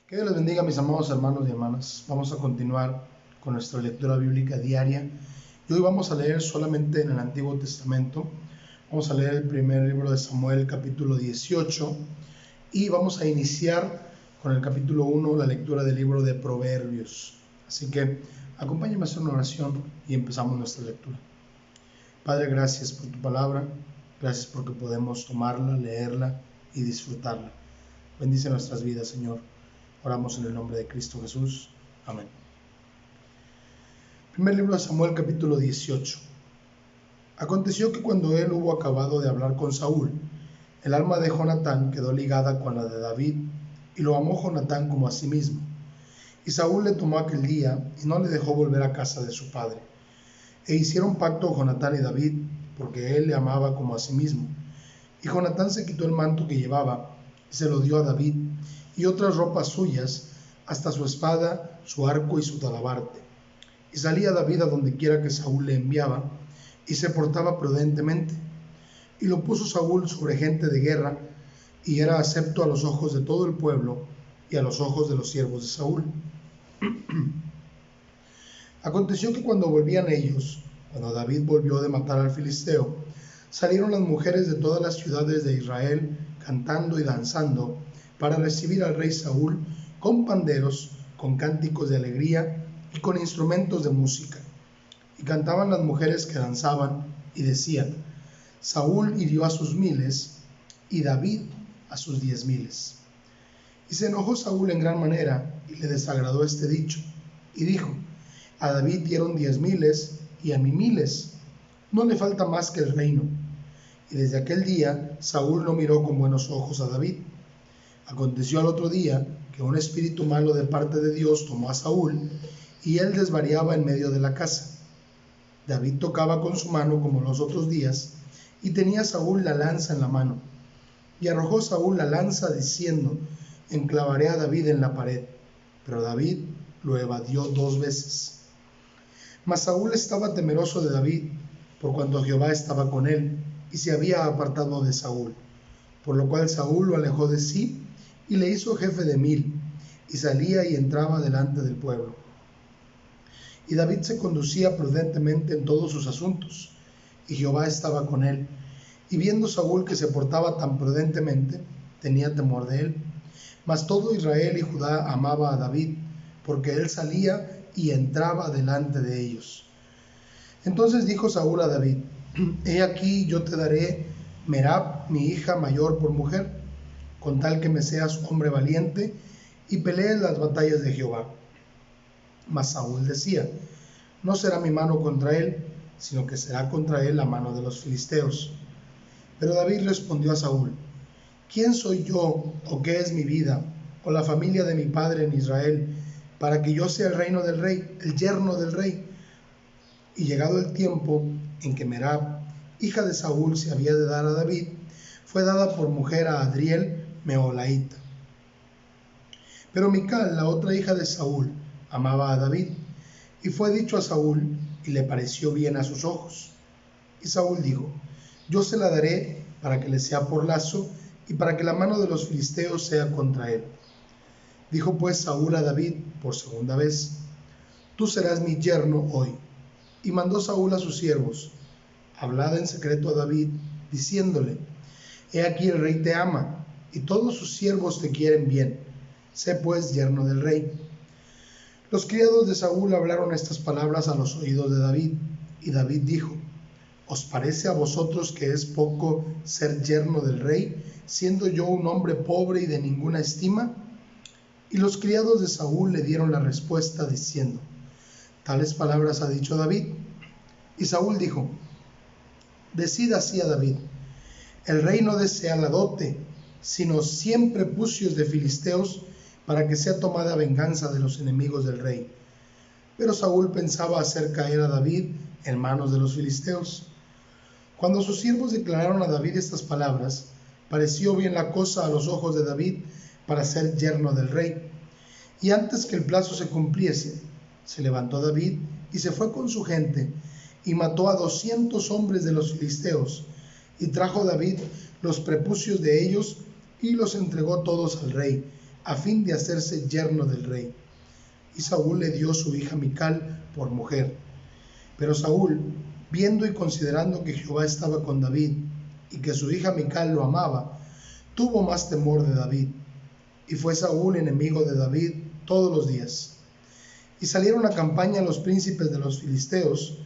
Que Dios les bendiga, mis amados hermanos y hermanas. Vamos a continuar con nuestra lectura bíblica diaria. Y hoy vamos a leer solamente en el Antiguo Testamento. Vamos a leer el primer libro de Samuel, capítulo 18. Y vamos a iniciar con el capítulo 1, la lectura del libro de Proverbios. Así que acompáñenme a hacer una oración y empezamos nuestra lectura. Padre, gracias por tu palabra. Gracias porque podemos tomarla, leerla y disfrutarla. Bendice nuestras vidas, Señor. Oramos en el nombre de Cristo Jesús. Amén. Primer libro de Samuel, capítulo 18. Aconteció que cuando él hubo acabado de hablar con Saúl, el alma de Jonatán quedó ligada con la de David, y lo amó Jonatán como a sí mismo. Y Saúl le tomó aquel día, y no le dejó volver a casa de su padre. E hicieron pacto Jonatán y David, porque él le amaba como a sí mismo. Y Jonatán se quitó el manto que llevaba, y se lo dio a David, y otras ropas suyas, hasta su espada, su arco y su talabarte. Y salía David a donde quiera que Saúl le enviaba, y se portaba prudentemente. Y lo puso Saúl sobre gente de guerra, y era acepto a los ojos de todo el pueblo, y a los ojos de los siervos de Saúl. Aconteció que cuando volvían ellos, cuando David volvió de matar al filisteo, salieron las mujeres de todas las ciudades de Israel, cantando y danzando, para recibir al rey Saúl con panderos, con cánticos de alegría y con instrumentos de música. Y cantaban las mujeres que danzaban y decían: Saúl hirió a sus 1000 y David a sus 10,000. Y se enojó Saúl en gran manera y le desagradó este dicho, y dijo: a David dieron 10,000 y a mí 1000, no le falta más que el reino. Y desde aquel día Saúl no miró con buenos ojos a David. Aconteció al otro día que un espíritu malo de parte de Dios tomó a Saúl, y él desvariaba en medio de la casa. David tocaba con su mano como los otros días, y tenía Saúl la lanza en la mano. Y arrojó Saúl la lanza diciendo: enclavaré a David en la pared. Pero David lo evadió 2 veces. Mas Saúl estaba temeroso de David, por cuanto Jehová estaba con él, y se había apartado de Saúl. Por lo cual Saúl lo alejó de sí, y le hizo jefe de 1000, y salía y entraba delante del pueblo. Y David se conducía prudentemente en todos sus asuntos, y Jehová estaba con él. Y viendo Saúl que se portaba tan prudentemente, tenía temor de él. Mas todo Israel y Judá amaba a David, porque él salía y entraba delante de ellos. Entonces dijo Saúl a David: he aquí yo te daré Merab, mi hija mayor, por mujer, con tal que me seas hombre valiente y pelees las batallas de Jehová. Mas Saúl decía: no será mi mano contra él, sino que será contra él la mano de los filisteos. Pero David respondió a Saúl: ¿quién soy yo, o qué es mi vida, o la familia de mi padre en Israel, para que yo sea el reino del rey, el yerno del rey? Y llegado el tiempo en que Merab, hija de Saúl, se había de dar a David, fue dada por mujer a Adriel Meholaíta. Pero Mical, la otra hija de Saúl, amaba a David, y fue dicho a Saúl, y le pareció bien a sus ojos. Y Saúl dijo: yo se la daré para que le sea por lazo, y para que la mano de los filisteos sea contra él. Dijo pues Saúl a David por segunda vez: tú serás mi yerno hoy. Y mandó Saúl a sus siervos: hablad en secreto a David, diciéndole: he aquí el rey te ama, y todos sus siervos te quieren bien. Sé pues yerno del rey. Los criados de Saúl hablaron estas palabras a los oídos de David, y David dijo: ¿os parece a vosotros que es poco ser yerno del rey, siendo yo un hombre pobre y de ninguna estima? Y los criados de Saúl le dieron la respuesta diciendo: tales palabras ha dicho David. Y Saúl dijo: decid así a David: el rey no desea la dote, sino 100 prepucios de filisteos, para que sea tomada venganza de los enemigos del rey. Pero Saúl pensaba hacer caer a David en manos de los filisteos. Cuando sus siervos declararon a David estas palabras, pareció bien la cosa a los ojos de David para ser yerno del rey. Y antes que el plazo se cumpliese, se levantó David y se fue con su gente, y mató a 200 hombres de los filisteos, y trajo David los prepucios de ellos, y los entregó todos al rey, a fin de hacerse yerno del rey. Y Saúl le dio su hija Mical por mujer. Pero Saúl, viendo y considerando que Jehová estaba con David, y que su hija Mical lo amaba, tuvo más temor de David. Y fue Saúl enemigo de David todos los días. Y salieron a campaña los príncipes de los filisteos,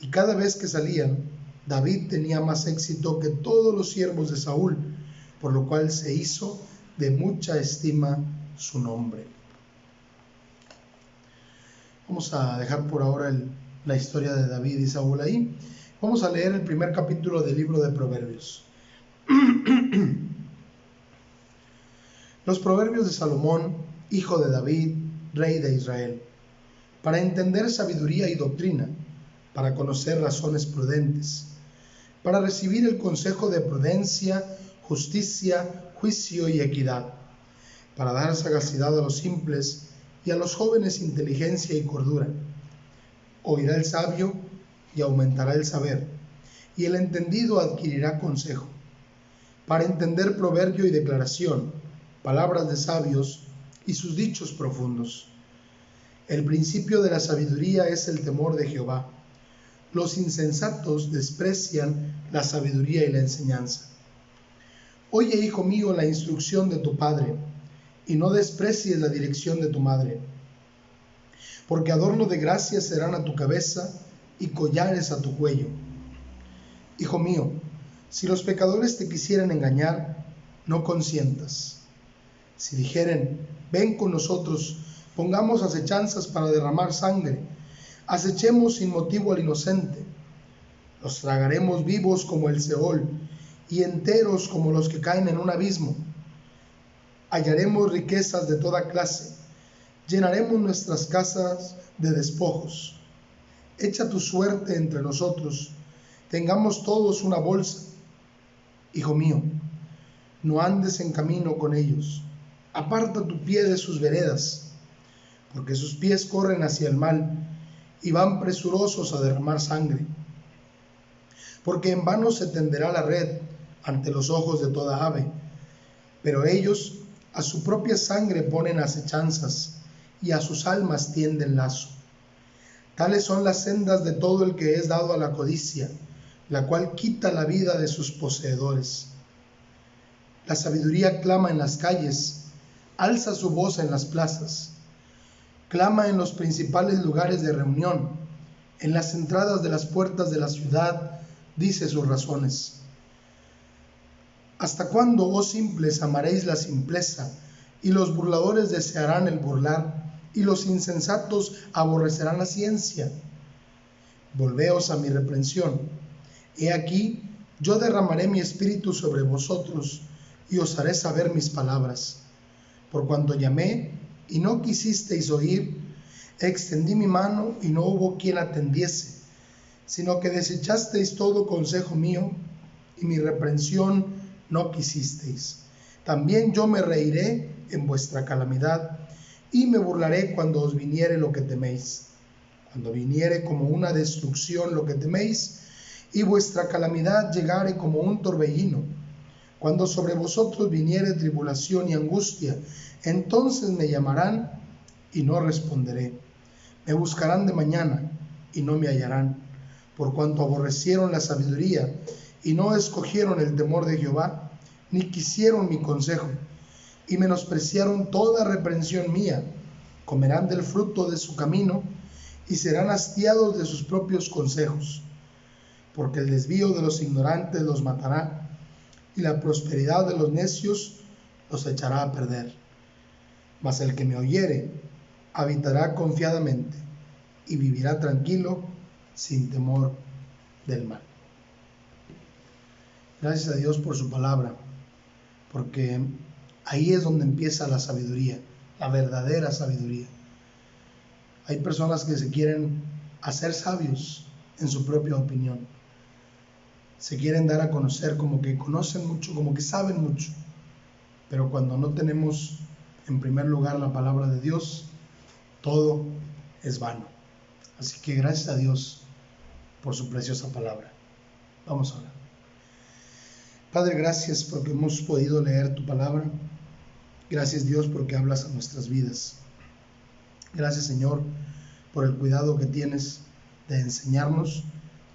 y cada vez que salían, David tenía más éxito que todos los siervos de Saúl, por lo cual se hizo de mucha estima su nombre. Vamos a dejar por ahora la historia de David y Saúl ahí. Vamos a leer el primer capítulo del libro de Proverbios. Los proverbios de Salomón, hijo de David, rey de Israel, para entender sabiduría y doctrina, para conocer razones prudentes, para recibir el consejo de prudencia, justicia, juicio y equidad, para dar sagacidad a los simples y a los jóvenes inteligencia y cordura. Oirá el sabio y aumentará el saber, y el entendido adquirirá consejo, para entender proverbio y declaración, palabras de sabios y sus dichos profundos. El principio de la sabiduría es el temor de Jehová. Los insensatos desprecian la sabiduría y la enseñanza. Oye, hijo mío, la instrucción de tu padre, y no desprecies la dirección de tu madre, porque adorno de gracia serán a tu cabeza y collares a tu cuello. Hijo mío, si los pecadores te quisieren engañar, no consientas. Si dijeren, ven con nosotros, pongamos acechanzas para derramar sangre, acechemos sin motivo al inocente, los tragaremos vivos como el Seol y enteros como los que caen en un abismo. Hallaremos riquezas de toda clase, llenaremos nuestras casas de despojos. Echa tu suerte entre nosotros, tengamos todos una bolsa. Hijo mío, no andes en camino con ellos, aparta tu pie de sus veredas, porque sus pies corren hacia el mal y van presurosos a derramar sangre. Porque en vano se tenderá la red ante los ojos de toda ave, pero ellos a su propia sangre ponen acechanzas y a sus almas tienden lazo. Tales son las sendas de todo el que es dado a la codicia, la cual quita la vida de sus poseedores. La sabiduría clama en las calles, alza su voz en las plazas, clama en los principales lugares de reunión, en las entradas de las puertas de la ciudad, dice sus razones. ¿Hasta cuándo, oh simples, amaréis la simpleza, y los burladores desearán el burlar, y los insensatos aborrecerán la ciencia? Volveos a mi reprensión. He aquí, yo derramaré mi espíritu sobre vosotros, y os haré saber mis palabras. Por cuanto llamé, y no quisisteis oír, extendí mi mano, y no hubo quien atendiese, sino que desechasteis todo consejo mío, y mi reprensión no quisisteis. También yo me reiré en vuestra calamidad, y me burlaré cuando os viniere lo que teméis. Cuando viniere como una destrucción lo que teméis, y vuestra calamidad llegare como un torbellino. Cuando sobre vosotros viniere tribulación y angustia, entonces me llamarán y no responderé. Me buscarán de mañana y no me hallarán, por cuanto aborrecieron la sabiduría y no escogieron el temor de Jehová, ni quisieron mi consejo, y menospreciaron toda reprensión mía. Comerán del fruto de su camino y serán hastiados de sus propios consejos, porque el desvío de los ignorantes los matará, y la prosperidad de los necios los echará a perder. Mas el que me oyere habitará confiadamente y vivirá tranquilo sin temor del mal. Gracias a Dios por su palabra, porque ahí es donde empieza la sabiduría, la verdadera sabiduría. Hay personas que se quieren hacer sabios en su propia opinión. Se quieren dar a conocer como que conocen mucho, como que saben mucho. Pero cuando no tenemos en primer lugar la palabra de Dios, todo es vano. Así que gracias a Dios por su preciosa palabra. Vamos a orar. Padre, gracias porque hemos podido leer tu palabra. Gracias, Dios, porque hablas a nuestras vidas. Gracias, Señor, por el cuidado que tienes de enseñarnos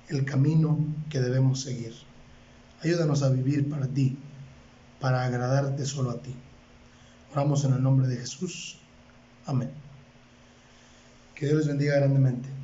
el camino que debemos seguir. Ayúdanos a vivir para ti, para agradarte solo a ti. Oramos en el nombre de Jesús. Amén. Que Dios les bendiga grandemente.